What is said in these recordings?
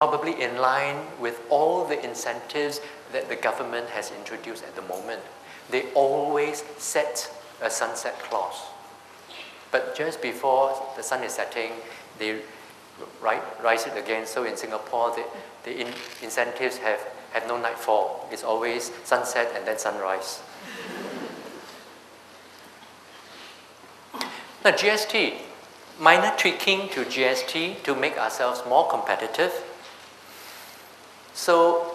probably in line with all the incentives that the government has introduced at the moment. They always set a sunset clause. But just before the sun is setting, they rise it again. So in Singapore, the incentives have no nightfall. It's always sunset and then sunrise. Now GST, minor tweaking to GST to make ourselves more competitive. So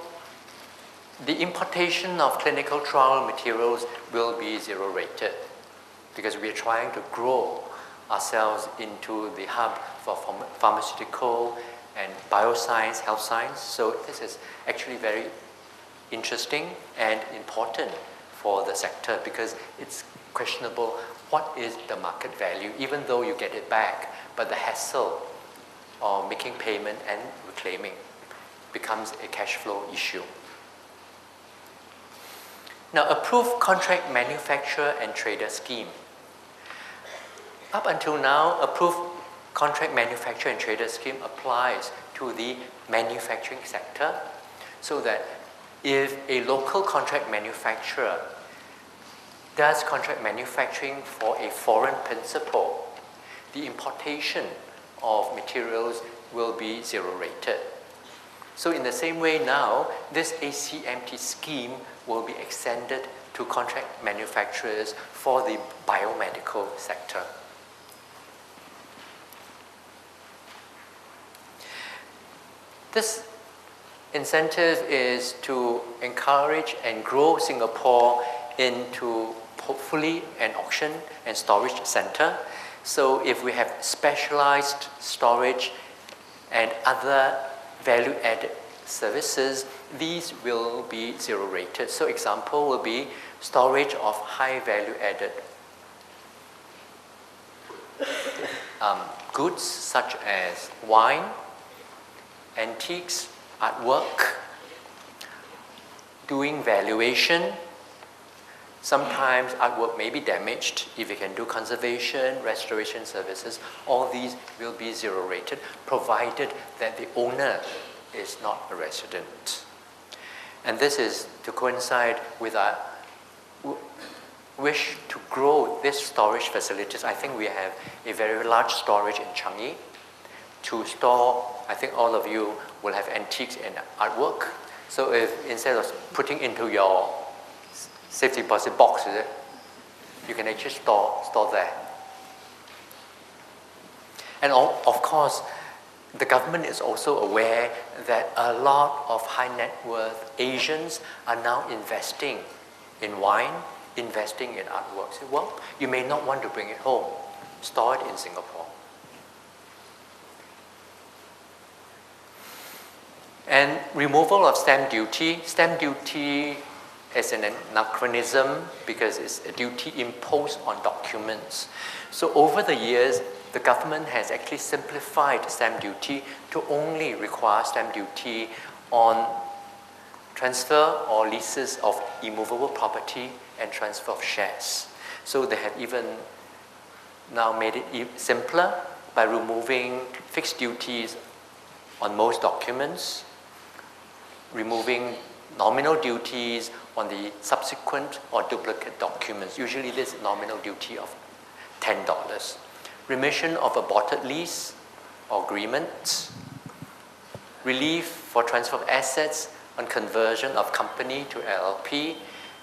the importation of clinical trial materials will be zero rated because we are trying to grow ourselves into the hub for pharmaceutical and bioscience, health science. So this is actually very interesting and important for the sector because it's questionable what is the market value, even though you get it back, but the hassle of making payment and reclaiming becomes a cash flow issue. Now, approved contract manufacturer and trader scheme. Up until now, approved contract manufacturer and trader scheme applies to the manufacturing sector, so that if a local contract manufacturer does contract manufacturing for a foreign principal, the importation of materials will be zero rated. So in the same way now, this ACMT scheme will be extended to contract manufacturers for the biomedical sector. This incentive is to encourage and grow Singapore into hopefully an auction and storage center. So if we have specialized storage and other value-added services, these will be zero rated. So example will be storage of high value-added goods such as wine, antiques, artwork, doing valuation. Sometimes artwork may be damaged. If you can do conservation, restoration services, all these will be zero rated, provided that the owner is not a resident. And this is to coincide with our wish to grow this storage facilities. I think we have a very large storage in Changi to store. I think all of you will have antiques and artwork. So if instead of putting into your safety deposit box, you can actually store there. And of course, the government is also aware that a lot of high net worth Asians are now investing in wine, investing in artwork. So, well, you may not want to bring it home. Store it in Singapore. And removal of stamp duty. Stamp duty is an anachronism because it's a duty imposed on documents. So over the years, the government has actually simplified stamp duty to only require stamp duty on transfer or leases of immovable property and transfer of shares. So they have even now made it simpler by removing fixed duties on most documents, removing nominal duties on the subsequent or duplicate documents. Usually this nominal duty of $10. Remission of aborted lease or agreement. Relief for transfer of assets on conversion of company to LLP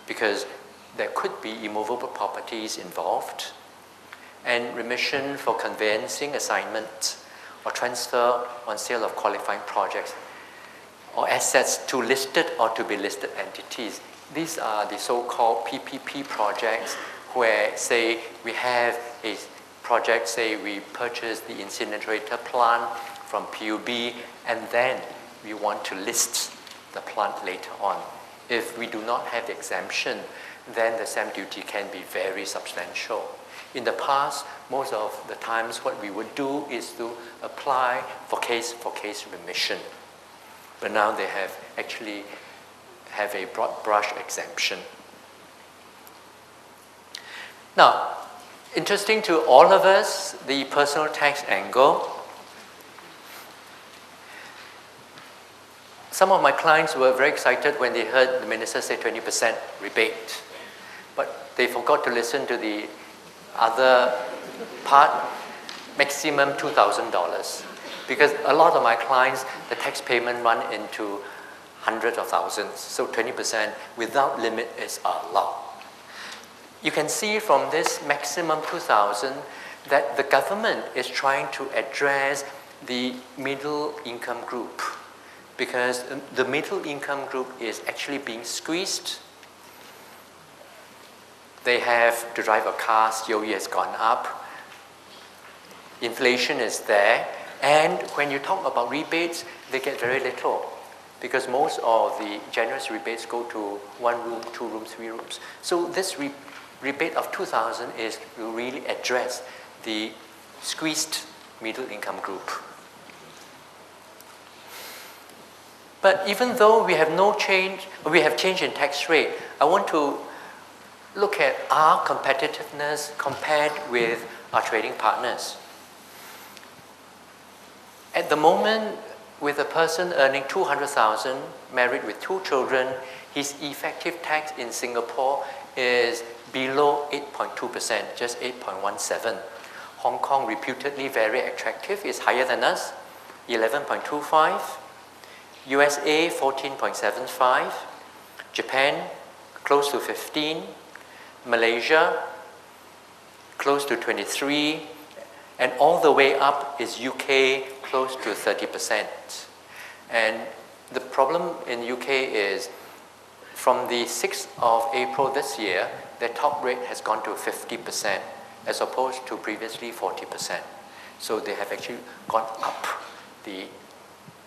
because there could be immovable properties involved. And remission for conveyancing assignment or transfer on sale of qualifying projects or assets to listed or to be listed entities. These are the so-called PPP projects where, say, we have a project, say we purchase the incinerator plant from PUB and then we want to list the plant later on. If we do not have the exemption, then the stamp duty can be very substantial. In the past, most of the times what we would do is to apply for case remission. But now they have actually have a broad brush exemption. Now, interesting to all of us, the personal tax angle. Some of my clients were very excited when they heard the minister say 20% rebate, but they forgot to listen to the other part, maximum $2,000. Because a lot of my clients, the tax payment run into hundreds of thousands, so 20% without limit is a lot. You can see from this maximum 2,000 that the government is trying to address the middle income group, because the middle income group is actually being squeezed. They have to drive a car, COE has gone up, inflation is there, and when you talk about rebates, they get very little, because most of the generous rebates go to 1 room, 2 rooms, 3 rooms. So this rebate of 2,000 is to really address the squeezed middle income group. But even though we have change in tax rate, I want to look at our competitiveness compared with our trading partners. At the moment, with a person earning 200,000, married with 2 children, his effective tax in Singapore is below 8.2%, just 8.17. Hong Kong, reputedly very attractive, is higher than us, 11.25. USA, 14.75. Japan, close to 15. Malaysia, close to 23. And all the way up is UK, close to 30%. And the problem in UK is from the 6th of April this year, the top rate has gone to 50% as opposed to previously 40%. So they have actually gone up the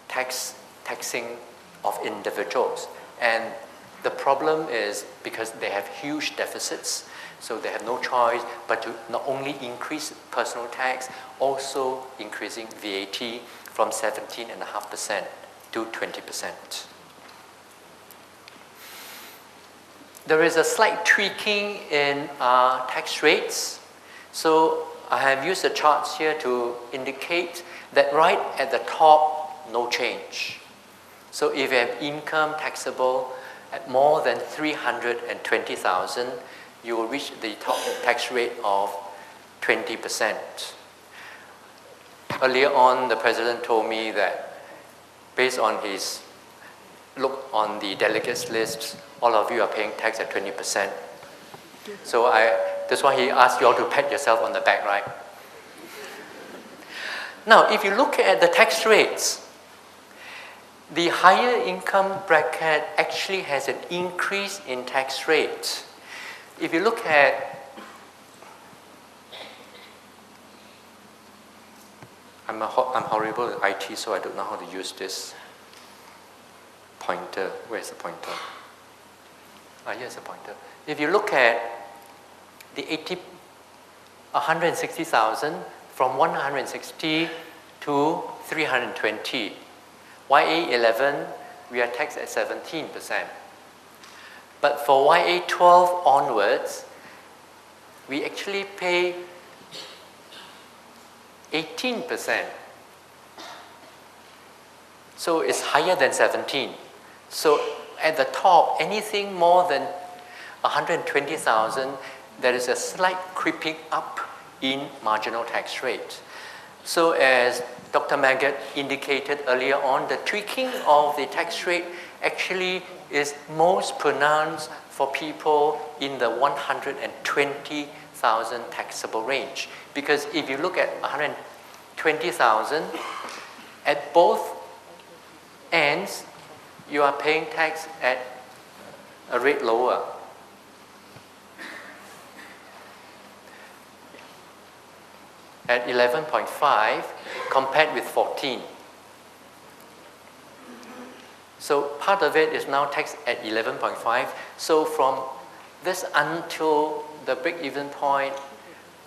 taxing of individuals. And the problem is because they have huge deficits, so they have no choice but to not only increase personal tax, also increasing VAT from 17.5% to 20%. There is a slight tweaking in our tax rates. So I have used the charts here to indicate that right at the top, no change. So if you have income taxable at more than 320,000, you will reach the top tax rate of 20%. Earlier on, the president told me that based on his look on the delegates list, all of you are paying tax at 20%. So that's why he asked you all to pat yourself on the back, right? Now, if you look at the tax rates, the higher income bracket actually has an increase in tax rate. If you look at, I'm horrible at IT, so I don't know how to use this pointer. Where's the pointer? Here's the pointer. If you look at the 160,000 from 160 to 320, YA11, we are taxed at 17%. But for YA12 onwards, we actually pay 18%. So it's higher than 17. So at the top, anything more than 120,000, there is a slight creeping up in marginal tax rate. So as Dr. Maggot indicated earlier on, the tweaking of the tax rate actually is most pronounced for people in the 120,000 taxable range. Because if you look at 120,000, at both ends, you are paying tax at a rate lower. At 11.5 compared with 14. So part of it is now taxed at 11.5. So from this until the break-even point,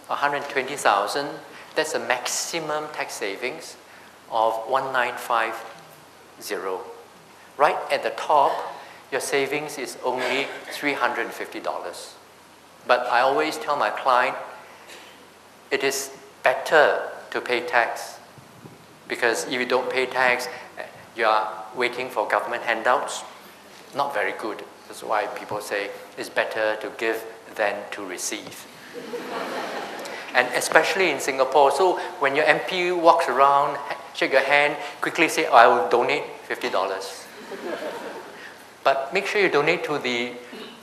120,000, that's a maximum tax savings of 1,950. Right at the top, your savings is only $350. But I always tell my client, it is better to pay tax, because if you don't pay tax, you are waiting for government handouts, not very good. That's why people say it's better to give than to receive. And especially in Singapore, so when your MP walks around, shake your hand, quickly say, I will donate $50. But make sure you donate to the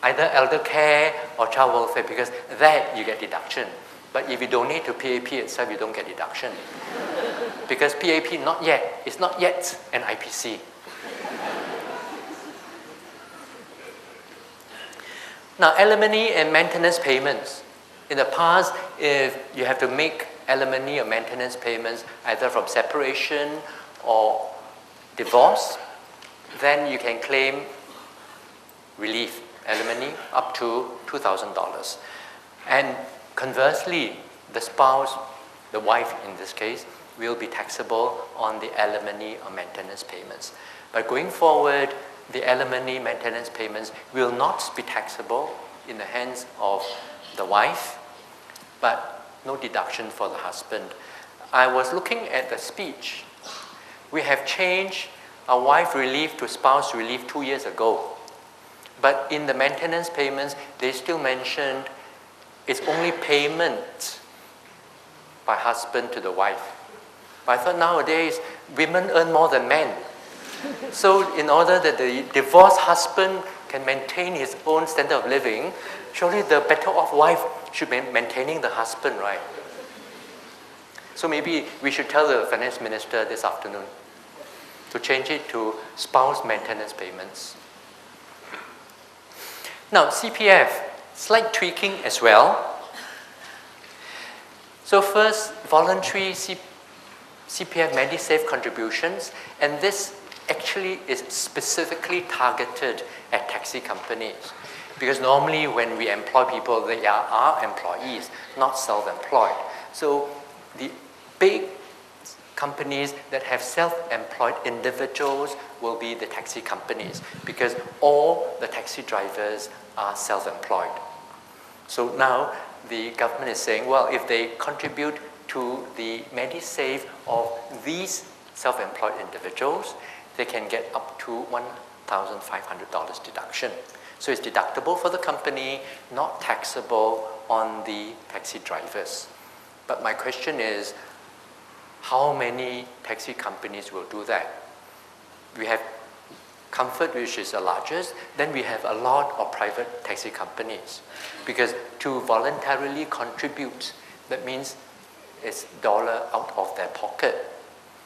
either elder care or child welfare, because that you get deduction. But if you donate to PAP itself, you don't get deduction. Because PAP is not yet an IPC. Now, alimony and maintenance payments. In the past, if you have to make alimony or maintenance payments either from separation or divorce, then you can claim relief, alimony, up to $2,000. And conversely, the spouse, the wife in this case, will be taxable on the alimony or maintenance payments. But going forward, the alimony maintenance payments will not be taxable in the hands of the wife, but no deduction for the husband. I was looking at the speech. We have changed our wife relief to spouse relief 2 years ago. But in the maintenance payments, they still mentioned it's only payment by husband to the wife. But I thought nowadays, women earn more than men. So in order that the divorced husband can maintain his own standard of living, surely the better off wife should be maintaining the husband, right? So maybe we should tell the finance minister this afternoon to change it to spouse maintenance payments. Now, CPF, slight tweaking as well. So first, voluntary CPF Medisave contributions, and this actually is specifically targeted at taxi companies. Because normally when we employ people, they are our employees, not self-employed. So the big companies that have self-employed individuals will be the taxi companies, because all the taxi drivers are self-employed. So now the government is saying, well, if they contribute to the Medisave of these self-employed individuals, they can get up to $1,500 deduction. So it's deductible for the company, not taxable on the taxi drivers. But my question is, how many taxi companies will do that? We have Comfort, which is the largest. Then we have a lot of private taxi companies. Because to voluntarily contribute, that means it's dollar out of their pocket.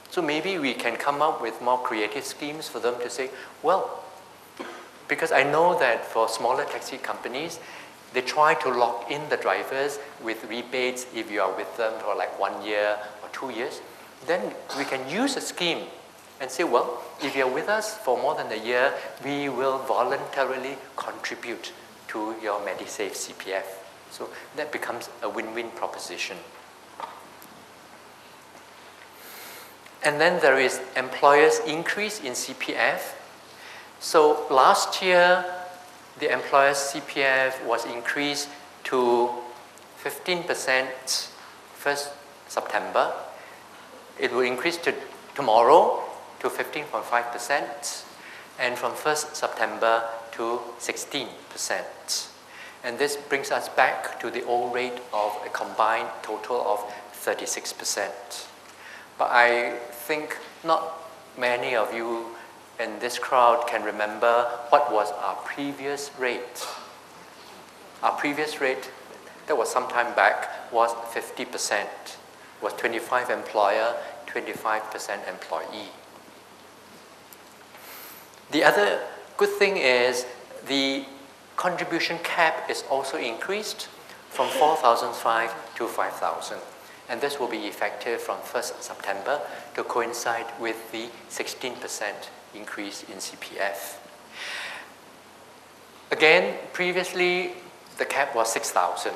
So maybe we can come up with more creative schemes for them to say, well, because I know that for smaller taxi companies, they try to lock in the drivers with rebates if you are with them for like 1 year or 2 years. Then we can use a scheme and say, well, if you're with us for more than a year, we will voluntarily contribute to your Medisave CPF. So that becomes a win-win proposition. And then there is employers' increase in CPF. So last year, the employer's CPF was increased to 15% 1st September. It will increase to tomorrow to 15.5%, and from 1st September to 16%. And this brings us back to the old rate of a combined total of 36%. But I think not many of you in this crowd can remember what was our previous rate. Our previous rate, that was some time back, was 50%. Was 25 employer, 25% employee. The other good thing is the contribution cap is also increased from 4,500 to 5,000. And this will be effective from 1st September to coincide with the 16% increase in CPF. Again, previously the cap was 6,000.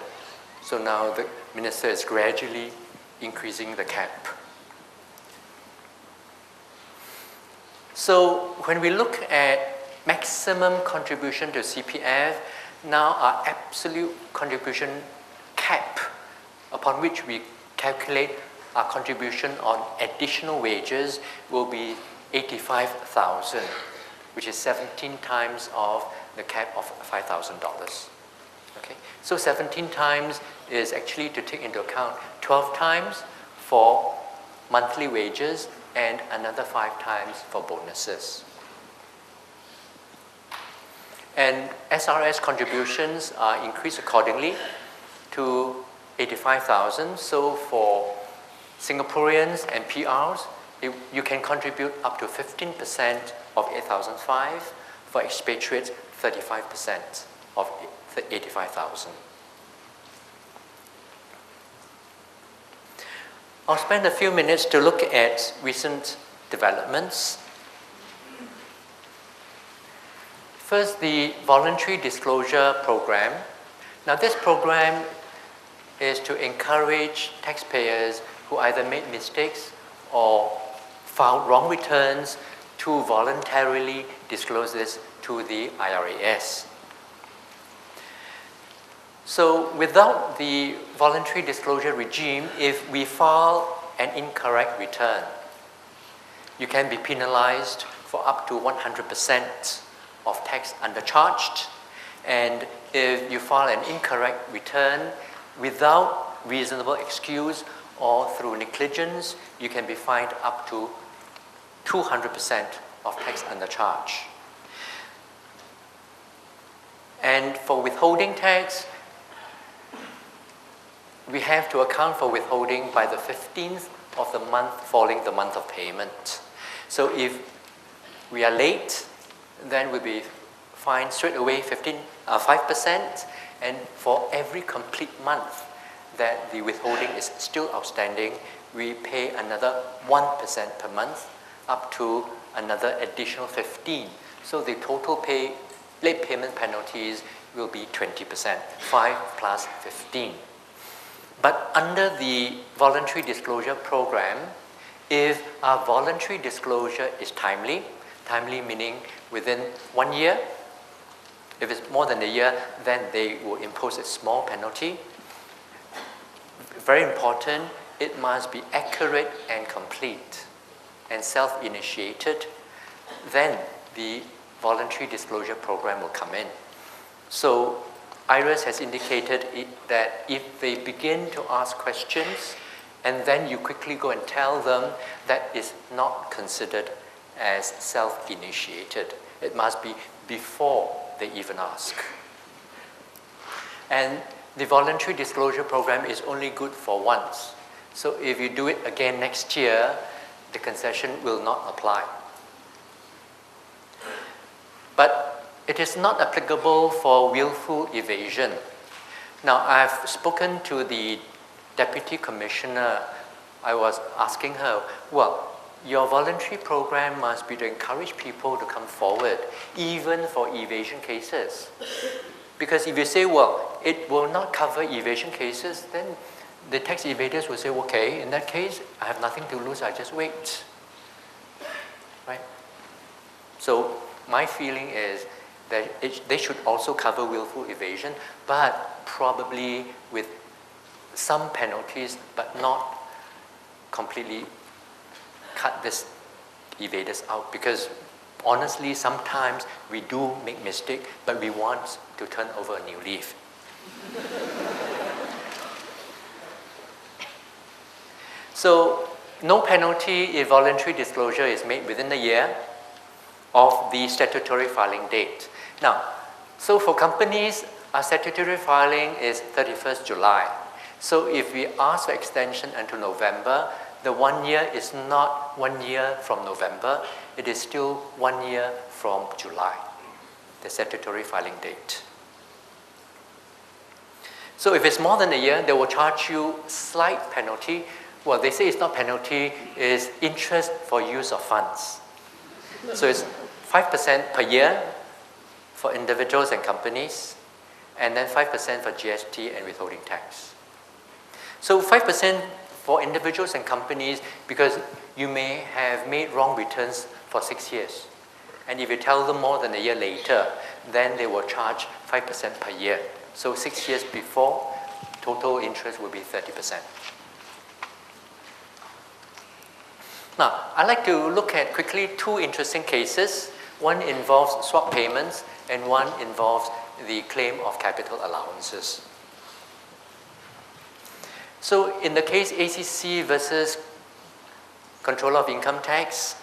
So now the minister is gradually increasing the cap. So when we look at maximum contribution to CPF, now our absolute contribution cap upon which we calculate our contribution on additional wages will be 85,000, which is 17 times of the cap of $5,000. Okay? So 17 times is actually to take into account 12 times for monthly wages and another 5 times for bonuses. And SRS contributions are increased accordingly to 85,000. So for Singaporeans and PRs, you can contribute up to 15% of 8,005. For expatriates, 35% of 85,000. I'll spend a few minutes to look at recent developments. First, the voluntary disclosure program. Now, this program is to encourage taxpayers who either made mistakes or filed wrong returns to voluntarily disclose this to the IRAS. So without the voluntary disclosure regime, if we file an incorrect return, you can be penalized for up to 100% of tax undercharged. And if you file an incorrect return without reasonable excuse or through negligence, you can be fined up to 200% of tax undercharge. And for withholding tax, we have to account for withholding by the 15th of the month following the month of payment. So if we are late, then we'll be fined straight away 5%, and for every complete month that the withholding is still outstanding, we pay another 1% per month up to another additional 15. So the total late payment penalties will be 20%, 5 plus 15. But under the voluntary disclosure program, if our voluntary disclosure is timely meaning within 1 year, if it's more than a year, then they will impose a small penalty. Very important, it must be accurate and complete and self-initiated. Then the voluntary disclosure program will come in. So IRAS has indicated that if they begin to ask questions and then you quickly go and tell them, that is not considered as self-initiated. It must be before they even ask. And the voluntary disclosure program is only good for once. So if you do it again next year, the concession will not apply. But it is not applicable for willful evasion. Now, I've spoken to the Deputy Commissioner. I was asking her, well, your voluntary program must be to encourage people to come forward, even for evasion cases. Because if you say, well, it will not cover evasion cases, then the tax evaders will say, okay, in that case, I have nothing to lose, I just wait. Right? So my feeling is that they should also cover willful evasion, but probably with some penalties, but not completely cut these evaders out. Because honestly, sometimes we do make mistakes, but we want to turn over a new leaf. So no penalty if voluntary disclosure is made within a year of the statutory filing date. Now, so for companies, our statutory filing is 31st July. So if we ask for extension until November, the 1 year is not 1 year from November, it is still 1 year from July, the statutory filing date. So if it's more than a year, they will charge you slight penalty. Well, they say it's not penalty, it's interest for use of funds. So it's 5% per year for individuals and companies, and then 5% for GST and withholding tax. So 5% for individuals and companies, because you may have made wrong returns for 6 years. And if you tell them more than a year later, then they will charge 5% per year. So 6 years before, total interest will be 30%. Now, I'd like to look at quickly two interesting cases. One involves swap payments and one involves the claim of capital allowances. So in the case ACC versus Controller of Income Tax,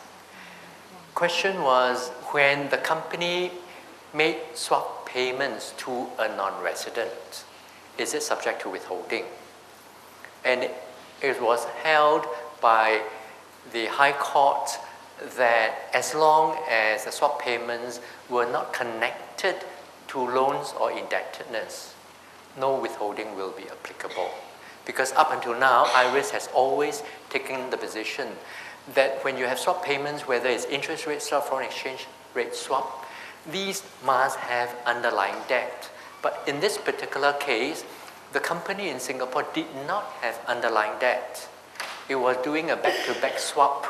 question was when the company made swap payments to a non-resident, is it subject to withholding? And it was held by the High Court that as long as the swap payments were not connected to loans or indebtedness, no withholding will be applicable. Because up until now, IRIS has always taken the position that when you have swap payments, whether it's interest rate swap, foreign exchange rate swap, these must have underlying debt. But in this particular case, the company in Singapore did not have underlying debt. It was doing a back-to-back swap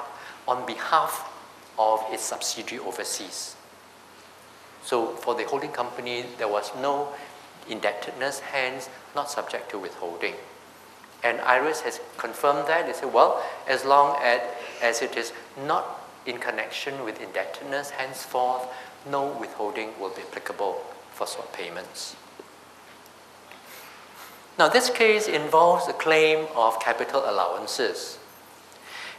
on behalf of its subsidiary overseas. So for the holding company, there was no indebtedness, hence not subject to withholding. And IRIS has confirmed that. They say, well, as long as it is not in connection with indebtedness, henceforth, no withholding will be applicable for swap payments. Now, this case involves a claim of capital allowances.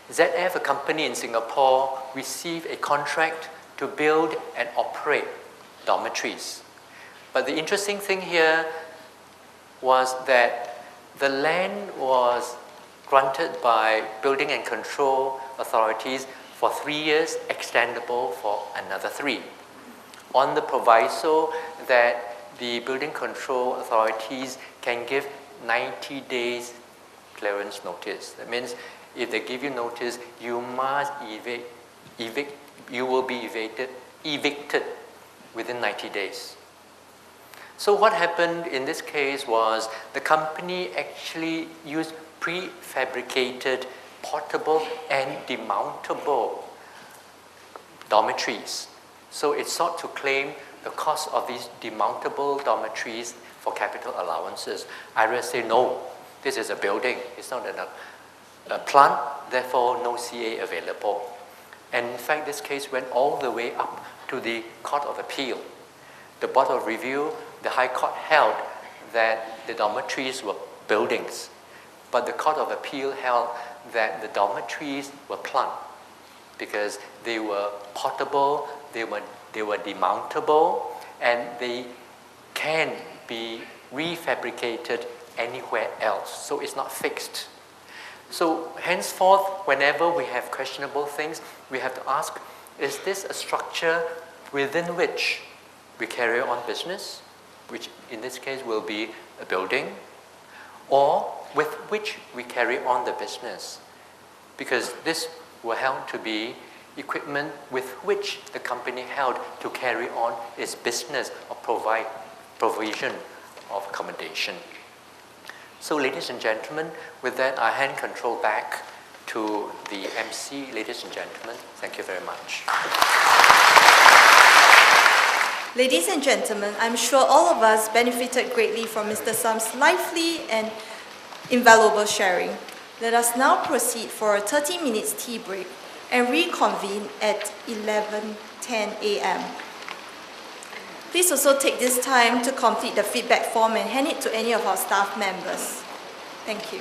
ZF, a company in Singapore, received a contract to build and operate dormitories. But the interesting thing here was that the land was granted by building and control authorities for 3 years, extendable for another 3, on the proviso that the building control authorities can give 90 days clearance notice. That means if they give you notice, you must you will be evicted within 90 days. So what happened in this case was the company actually used prefabricated, portable and demountable dormitories. So it sought to claim the cost of these demountable dormitories for capital allowances. IRIS say no, this is a building, it's not a plant, therefore no CA available. And in fact, this case went all the way up to the Court of Appeal. The Board of Review, the High Court held that the dormitories were buildings, but the Court of Appeal held that the dormitories were plant because they were portable, they were demountable, and they can be refabricated anywhere else. So it's not fixed. So henceforth, whenever we have questionable things, we have to ask, is this a structure within which we carry on business, which in this case will be a building, or with which we carry on the business? Because this were held to be equipment with which the company held to carry on its business or provide provision of accommodation. So ladies and gentlemen, with that I hand control back to the MC. Ladies and gentlemen, thank you very much. Ladies and gentlemen, I'm sure all of us benefited greatly from Mr. Sam's lively and invaluable sharing. Let us now proceed for a 30 minutes tea break and reconvene at 11:10 a.m. Please also take this time to complete the feedback form and hand it to any of our staff members. Thank you.